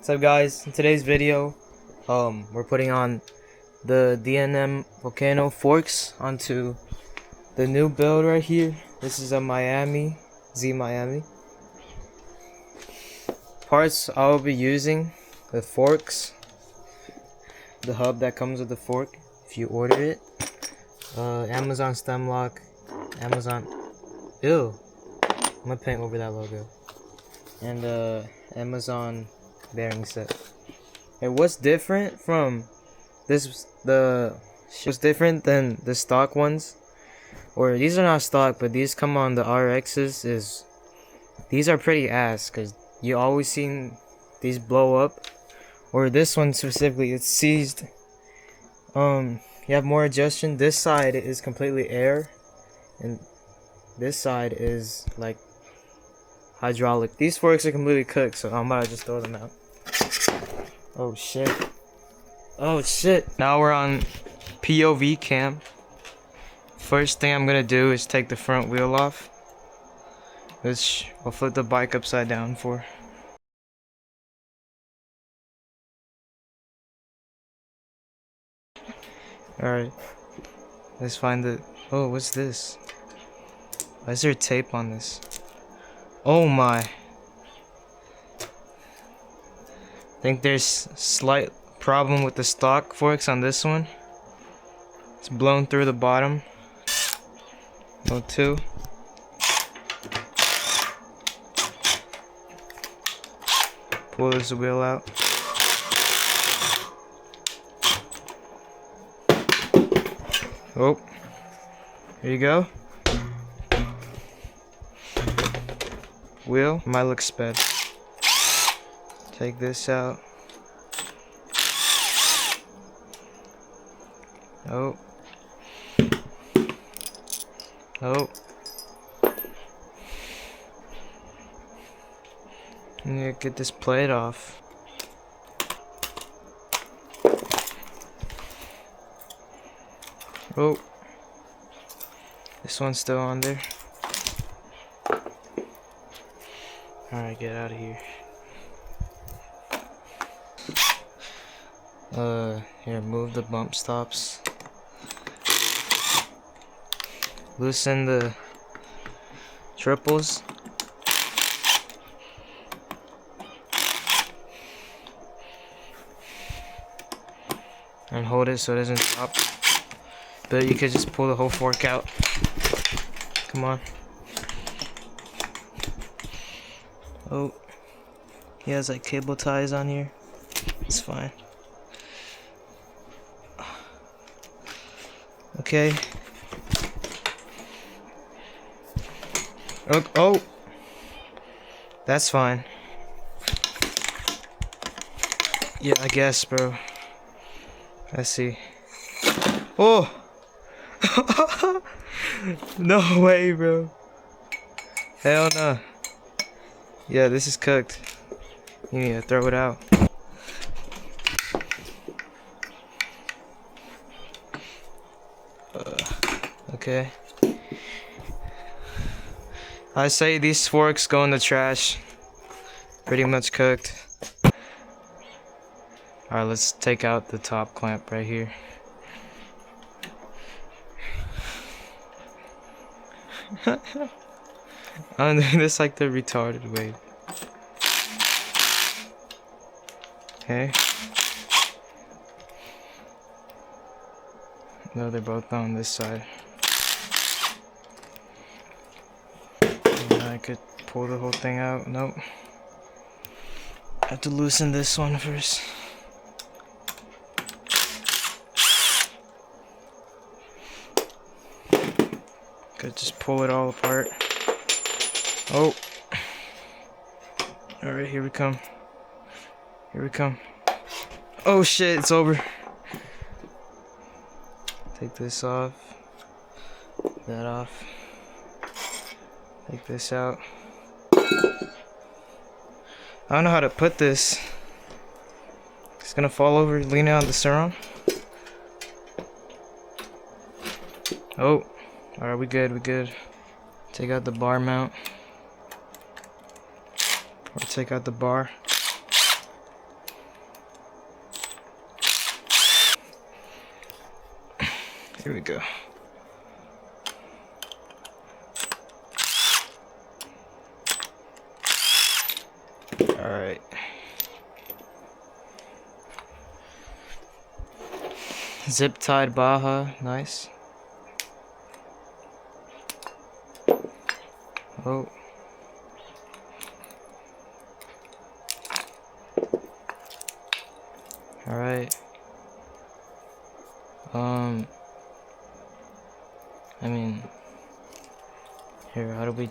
What's up, guys? In today's video, we're putting on the DNM Volcano forks onto the new build right here. This is a Miami, Z Miami. Parts I'll be using: the forks, the hub that comes with the fork if you order it, Amazon stem lock, Amazon, I'm gonna paint over that logo, and Amazon bearing set. And what's different from this, what's different than the stock ones, or these are not stock but these come on the RXs, is these are pretty ass, because you always seen these blow up, or this one specifically, it's seized. You have more adjustment. This side is completely air and this side is like hydraulic. These forks are completely cooked, so I'm about to just throw them out. Oh shit. Oh shit. Now we're on POV cam. First thing I'm gonna do is take the front wheel off, which I'll flip the bike upside down for. Alright. Let's find the... Oh, what's this? Why is there tape on this? Oh my. I think there's slight problem with the stock forks on this one. It's blown through the bottom. Oh, two. Pull this wheel out. Oh, here you go. Wheel might look sped. Take this out. Oh. Oh. I need to get this plate off. Oh. This one's still on there. Alright, get out of here. Here, move the bump stops. Loosen the triples. And hold it so it doesn't drop. But you could just pull the whole fork out. Come on. Oh, he has like cable ties on here. It's fine. Okay. Oh, that's fine. Yeah, I guess, bro. Let's see. Oh! No way, bro. Hell no. Yeah, this is cooked. You need to throw it out. Okay. I say these forks go in the trash. Pretty much cooked. Alright, let's take out the top clamp right here. I'm doing this like the retarded way. Okay. No, they're both on this side. I could pull the whole thing out. Nope. I have to loosen this one first. Could just pull it all apart. Oh. Alright, here we come. Here we come. Oh shit, it's over. Take this off. That off. Take this out. I don't know how to put this. It's gonna fall over, lean out the surround. Oh. Alright, we good, we good. Take out the bar mount. Or take out the bar. Here we go. Alright. Zip tied Baja, nice. Oh. Alright. I mean, here, how do we...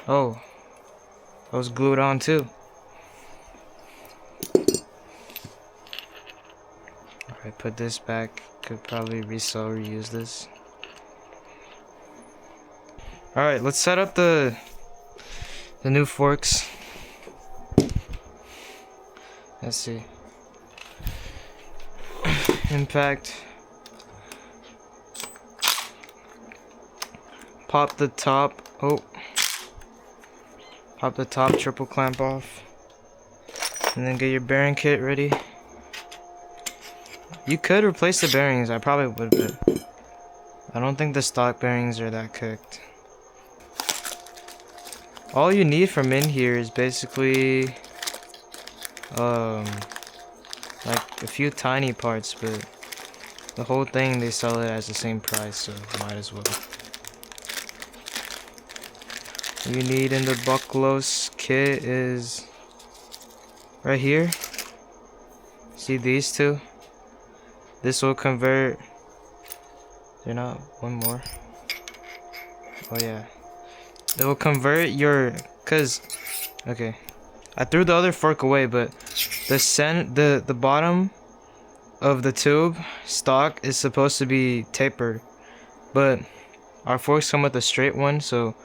Oh, I was glued on too. Alright, put this back. Could probably resell or reuse this. Alright, let's set up the new forks. Let's see. Impact. Pop the top. Oh. Pop the top triple clamp off. And then get your bearing kit ready. You could replace the bearings. I probably would, but I don't think the stock bearings are that cooked. All you need from in here is basically like a few tiny parts, but the whole thing they sell it as the same price, so might as well. What you need in the Bucklos kit is right here. See these two? This will convert. They're not one more. Oh yeah. It will convert your, okay. I threw the other fork away, but the bottom of the tube stock is supposed to be tapered, but our forks come with a straight one, so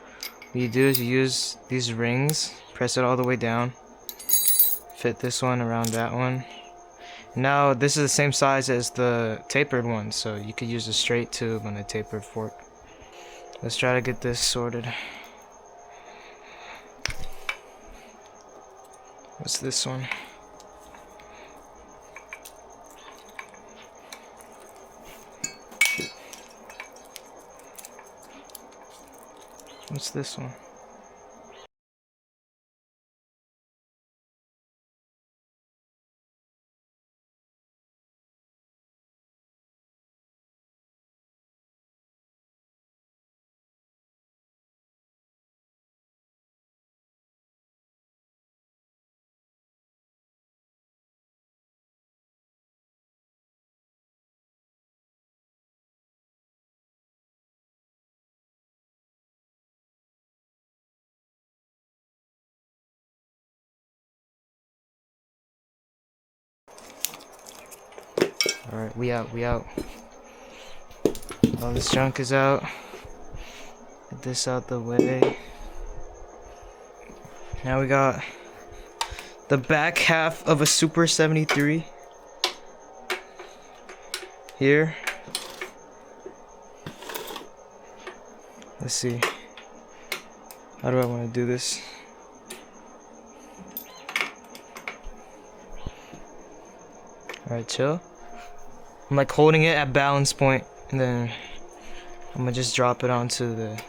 what you do is you use these rings, press it all the way down, fit this one around that one. Now this is the same size as the tapered one, so you could use a straight tube on a tapered fork. Let's try to get this sorted. What's this one? What's this one? Alright, we out. All this junk is out. Get this out the way. Now we got the back half of a Super 73 here. Let's see. How do I want to do this? Alright, chill. I'm like holding it at balance point, and then I'm gonna just drop it onto the.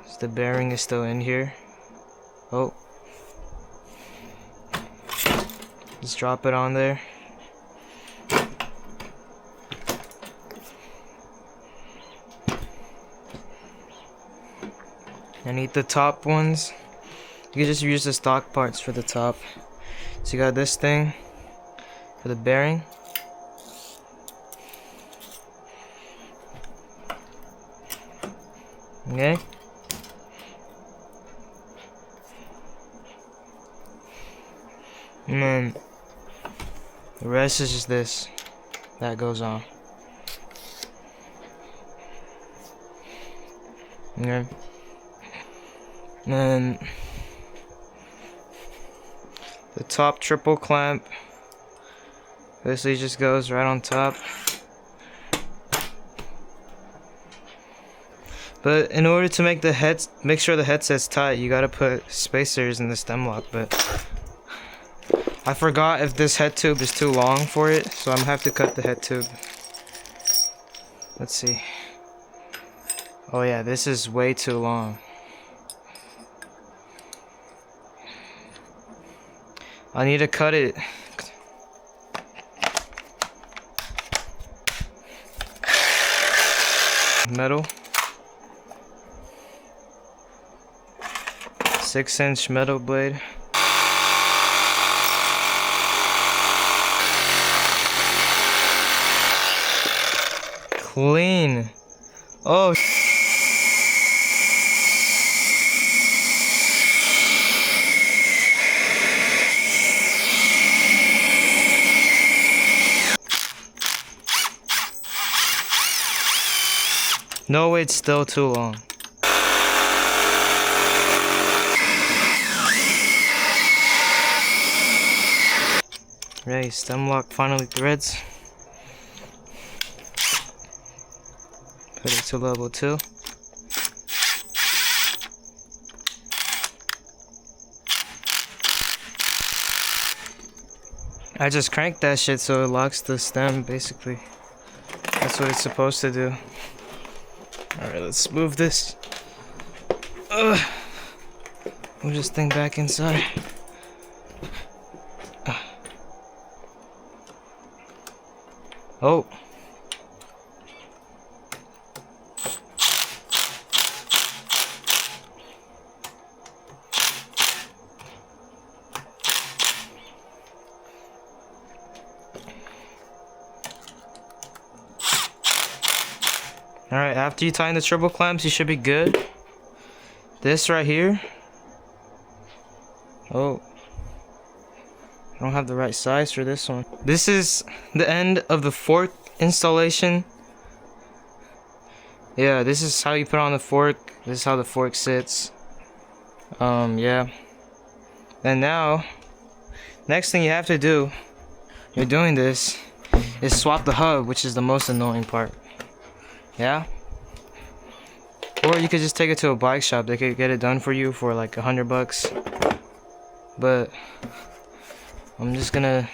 So the bearing is still in here. Oh. Just drop it on there. I need the top ones. You can just use the stock parts for the top. So you got this thing for the bearing. Okay. And then the rest is just this that goes on. Okay. And then the top triple clamp basically just goes right on top. But in order to make make sure the headset's tight, you gotta put spacers in the stem lock. But I forgot if this head tube is too long for it, so I'm gonna have to cut the head tube. Let's see. Oh yeah, this is way too long. I need to cut it. Metal. 6-inch metal blade. Clean. Oh. No, it's still too long. Right, stem lock finally threads. Put it to level 2. I just cranked that shit so it locks the stem, basically. That's what it's supposed to do. Alright, let's move this. Move this thing back inside. Oh. Alright, after you tighten the triple clamps, you should be good. This right here. Oh. I don't have the right size for this one. This is the end of the fork installation. Yeah, this is how you put on the fork. This is how the fork sits. Yeah. And now, next thing you have to do, you're doing this, is swap the hub, which is the most annoying part. Yeah? Or you could just take it to a bike shop. They could get it done for you for like $100. But I'm just gonna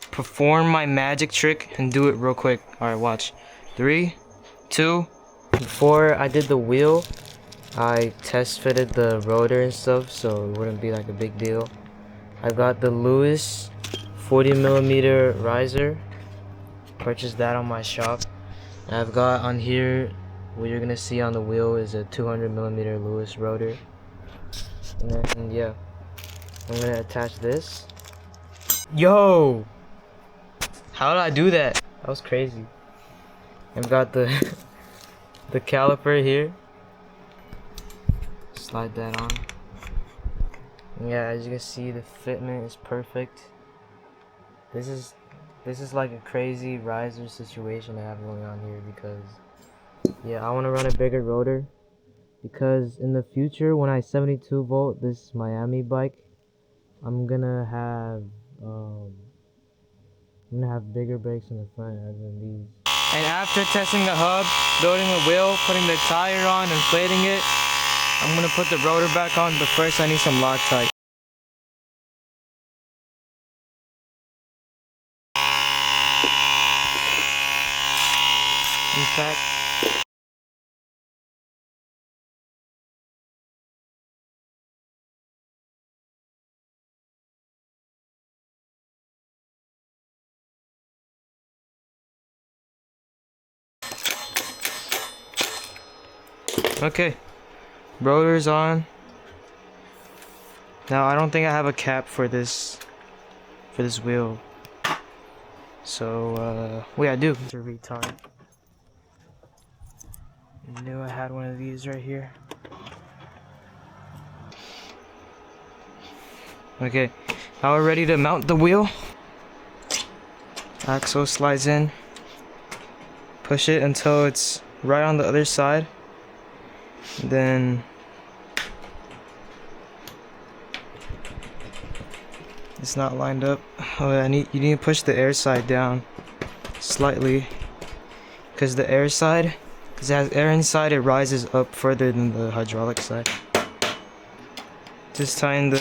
perform my magic trick and do it real quick. Alright, watch. 3, 2. Before I did the wheel, I test fitted the rotor and stuff, so it wouldn't be like a big deal. I got the Lewis 40mm riser. Purchased that on my shop. I've got on here, what you're gonna see on the wheel is a 200mm Lewis rotor. And then, yeah, I'm gonna attach this. Yo! How did I do that? That was crazy. I've got the the caliper here. Slide that on. Yeah, as you can see, the fitment is perfect. This is like a crazy riser situation I have going on here because, yeah, I want to run a bigger rotor because in the future when I 72 volt this Miami bike, I'm gonna have bigger brakes in the front other than these. And after testing the hub, building the wheel, putting the tire on, inflating it, I'm gonna put the rotor back on, but first I need some Loctite. In fact, okay, rotor's on. Now I don't think I have a cap for this wheel. So wait, I do. It's a retard. I knew I had one of these right here. Okay, now we're ready to mount the wheel. Axle slides in. Push it until it's right on the other side. Then it's not lined up. Oh, you need to push the air side down slightly, because the air side, because it has air inside, it rises up further than the hydraulic side. Just tighten the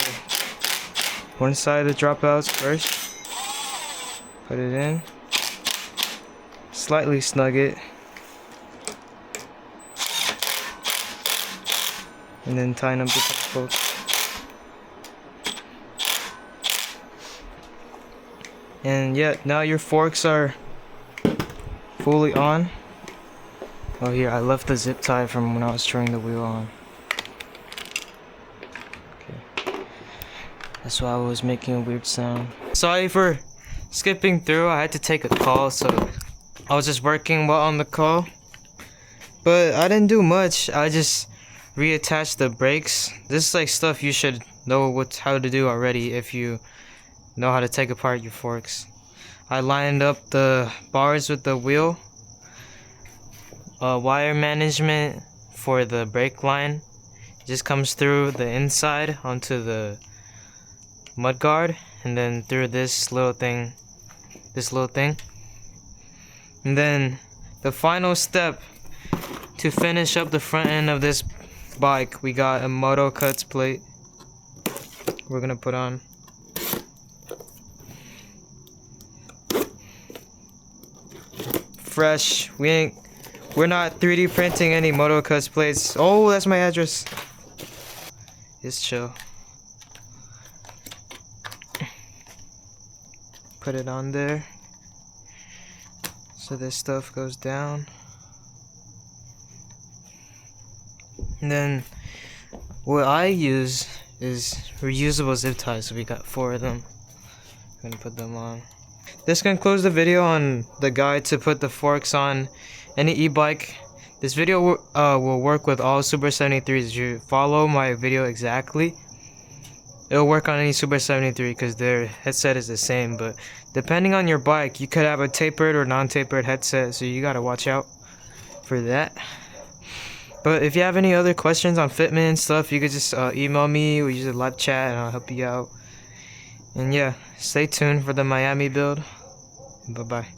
one side of the dropouts first. Put it in. slightly snug it. And then tighten up the forks. And yeah, now your forks are fully on. Oh, here, I left the zip tie from when I was turning the wheel on. Okay. That's why I was making a weird sound. Sorry for skipping through. I had to take a call, so I was just working while on the call. But I didn't do much. I just reattached the brakes. This is like stuff you should know how to do already if you know how to take apart your forks. I lined up the bars with the wheel. Wire management for the brake line just comes through the inside onto the mud guard, and then through this little thing. And then the final step to finish up the front end of this bike, we got a Moto Cuts plate we're gonna put on. Fresh. We're not 3D printing any Moto Cuts plates. Oh, that's my address. Just chill. Put it on there so this stuff goes down. And then what I use is reusable zip ties, so we got 4 of them. I'm gonna put them on. This concludes the video on the guide to put the forks on any e-bike. This video will work with all Super 73s. If you follow my video exactly, it'll work on any Super 73 because their headset is the same. But depending on your bike, you could have a tapered or non-tapered headset, so you gotta watch out for that. But if you have any other questions on fitment and stuff, you could just email me or use a live chat and I'll help you out. And yeah, stay tuned for the Miami build. Bye bye.